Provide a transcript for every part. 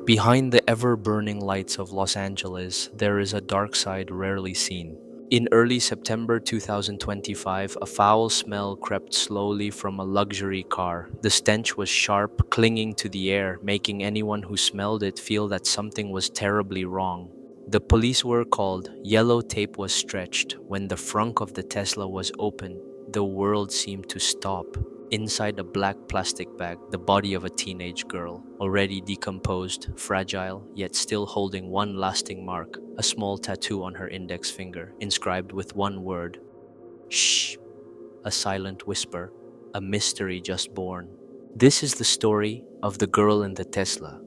Behind the ever-burning lights of Los Angeles, there is a dark side rarely seen. In early September 2025, a foul smell crept slowly from a luxury car. The stench was sharp, clinging to the air, making anyone who smelled it feel that something was terribly wrong. The police were called. Yellow tape was stretched. When the frunk of the Tesla was opened, the world seemed to stop. Inside a black plastic bag, the body of a teenage girl, already decomposed, fragile, yet still holding one lasting mark, a small tattoo on her index finger, inscribed with one word: shh, a silent whisper, a mystery just born. This is the story of the girl in the Tesla.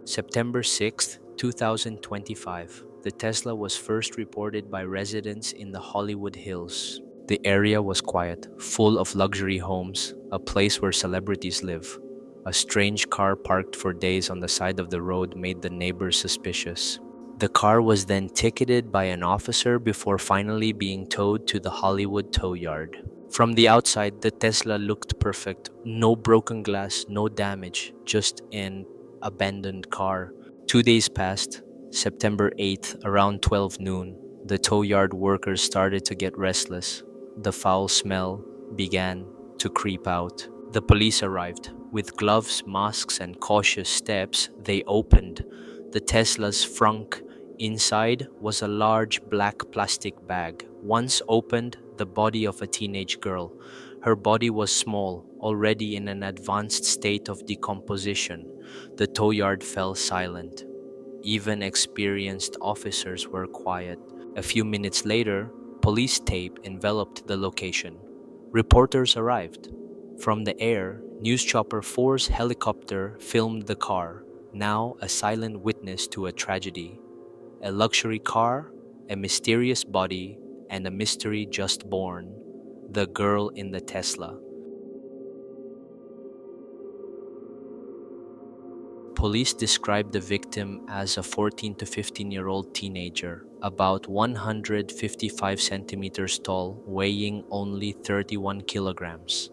September 6th, 2025. The Tesla was first reported by residents in the Hollywood Hills. The area was quiet, full of luxury homes, a place where celebrities live. A strange car parked for days on the side of the road made the neighbors suspicious. The car was then ticketed by an officer before finally being towed to the Hollywood tow yard. From the outside, the Tesla looked perfect. No broken glass, no damage, just an abandoned car. 2 days passed. September 8th, around 12 noon, the tow yard workers started to get restless. The foul smell began to creep out. The police arrived. With gloves, masks, and cautious steps, they opened the Tesla's frunk. Inside was a large black plastic bag. Once opened, the body of a teenage girl. Her body was small, already in an advanced state of decomposition. The tow yard fell silent. Even experienced officers were quiet. A few minutes later, police tape enveloped the location. Reporters arrived. From the air, News Chopper 4's helicopter filmed the car, now a silent witness to a tragedy. A luxury car, a mysterious body, and a mystery just born: the girl in the Tesla. Police described the victim as a 14 to 15-year-old teenager, about 155 centimeters tall, weighing only 31 kilograms.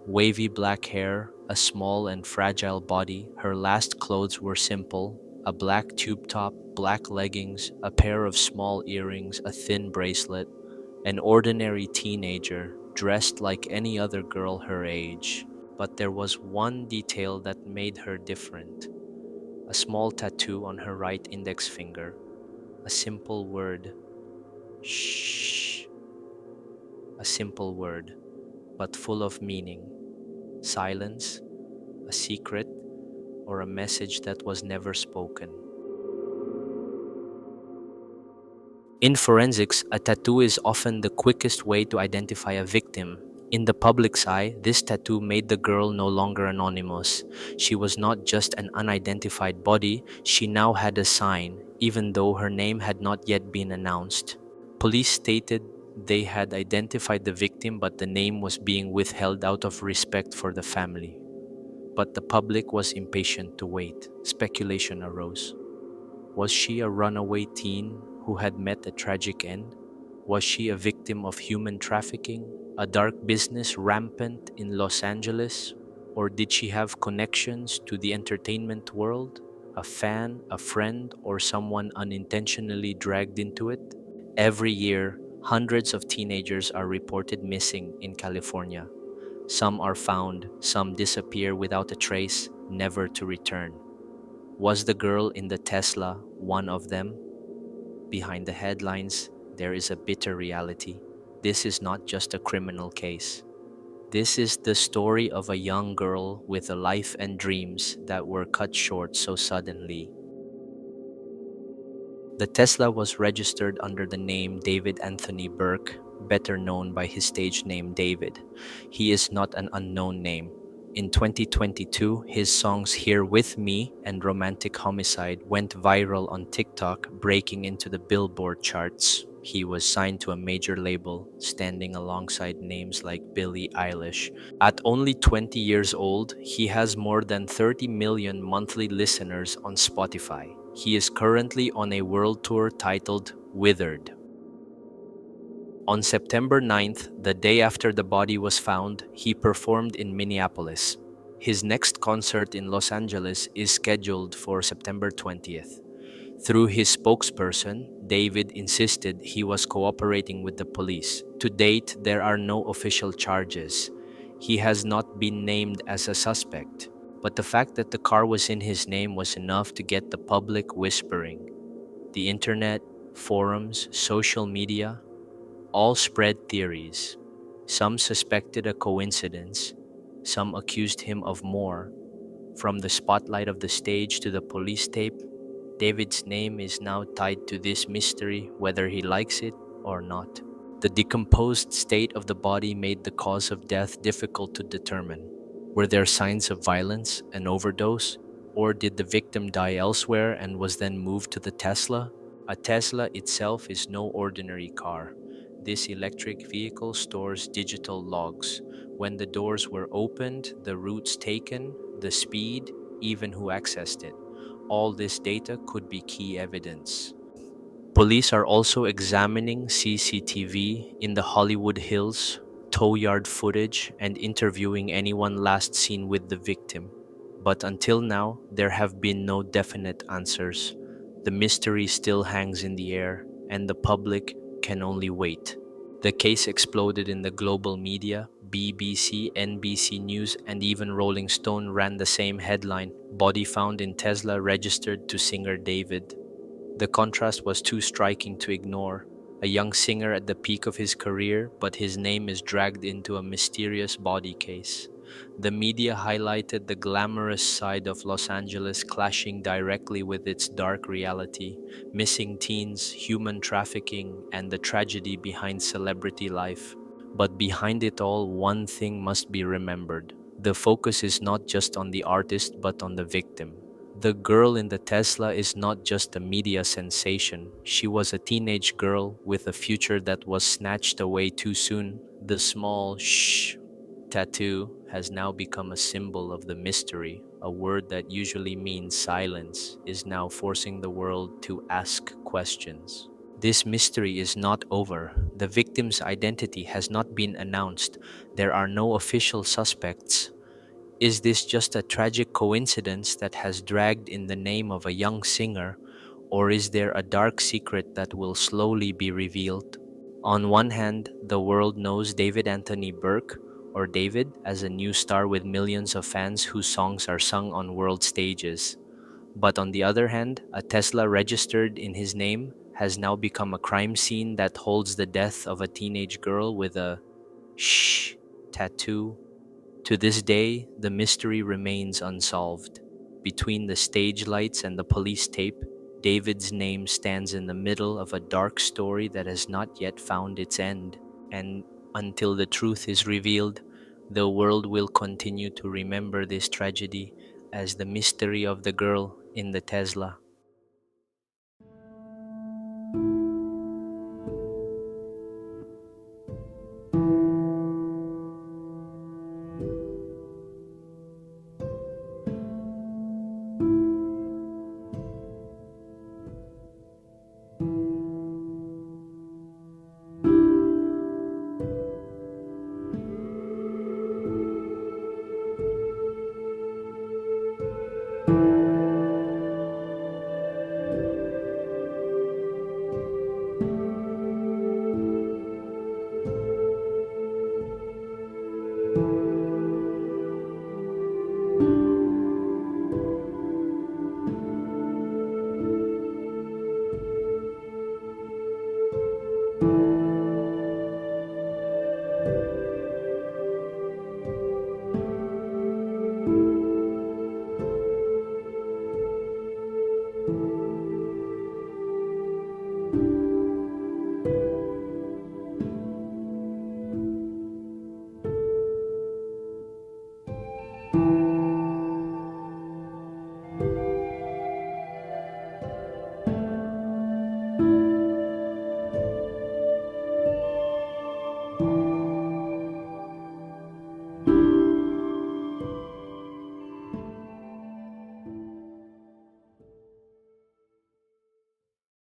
Wavy black hair, a small and fragile body. Her last clothes were simple: a black tube top, black leggings, a pair of small earrings, a thin bracelet. An ordinary teenager, dressed like any other girl her age. But there was one detail that made her different: a small tattoo on her right index finger, a simple word: shh. A simple word, but full of meaning. Silence, a secret, or a message that was never spoken. In forensics, a tattoo is often the quickest way to identify a victim. In the public's eye, this tattoo made the girl no longer anonymous. She was not just an unidentified body, she now had a sign, even though her name had not yet been announced. Police stated they had identified the victim, but the name was being withheld out of respect for the family. But the public was impatient to wait. Speculation arose. Was she a runaway teen who had met a tragic end? Was she a victim of human trafficking, a dark business rampant in Los Angeles? Or did she have connections to the entertainment world? A fan, a friend, or someone unintentionally dragged into it? Every year, hundreds of teenagers are reported missing in California. Some are found, some disappear without a trace, never to return. Was the girl in the Tesla one of them? Behind the headlines, there is a bitter reality. This is not just a criminal case. This is the story of a young girl with a life and dreams that were cut short so suddenly. The Tesla was registered under the name David Anthony Burke, better known by his stage name David. He is not an unknown name. In 2022, his songs Here With Me and Romantic Homicide went viral on TikTok, breaking into the Billboard charts. he was signed to a major label, standing alongside names like Billie Eilish. At only 20 years old, he has more than 30 million monthly listeners on Spotify. He is currently on a world tour titled Withered. On September 9th, the day after the body was found, he performed in Minneapolis. His next concert in Los Angeles is scheduled for September 20th. Through his spokesperson, David insisted he was cooperating with the police. To date, there are no official charges. He has not been named as a suspect, but the fact that the car was in his name was enough to get the public whispering. The internet, forums, social media, all spread theories. Some suspected a coincidence, some accused him of more. From the spotlight of the stage to the police tape, David's name is now tied to this mystery, whether he likes it or not. The decomposed state of the body made the cause of death difficult to determine. Were there signs of violence, an overdose, or did the victim die elsewhere and was then moved to the Tesla? A Tesla itself is no ordinary car. This electric vehicle stores digital logs. When the doors were opened, the routes taken, the speed, even who accessed it. All this data could be key evidence. Police are also examining CCTV in the Hollywood Hills, tow yard footage, and interviewing anyone last seen with the victim. But until now, there have been no definite answers. The mystery still hangs in the air, and the public can only wait. The case exploded in the global media. BBC, NBC News, and even Rolling Stone ran the same headline: Body found in Tesla registered to singer David. The contrast was too striking to ignore. A young singer at the peak of his career, but his name is dragged into a mysterious body case. The media highlighted the glamorous side of Los Angeles clashing directly with its dark reality: missing teens, human trafficking, and the tragedy behind celebrity life. But behind it all, one thing must be remembered. The focus is not just on the artist, but on the victim. The girl in the Tesla is not just a media sensation. She was a teenage girl with a future that was snatched away too soon. The small shh tattoo has now become a symbol of the mystery. A word that usually means silence is now forcing the world to ask questions. This mystery is not over. The victim's identity has not been announced. There are no official suspects. Is this just a tragic coincidence that has dragged in the name of a young singer, or is there a dark secret that will slowly be revealed? On one hand, the world knows David Anthony Burke, or David, as a new star with millions of fans whose songs are sung on world stages. But on the other hand, a Tesla registered in his name has now become a crime scene that holds the death of a teenage girl with a shh tattoo. To this day, the mystery remains unsolved. Between the stage lights and the police tape, David's name stands in the middle of a dark story that has not yet found its end. And until the truth is revealed, the world will continue to remember this tragedy as the mystery of the girl in the Tesla.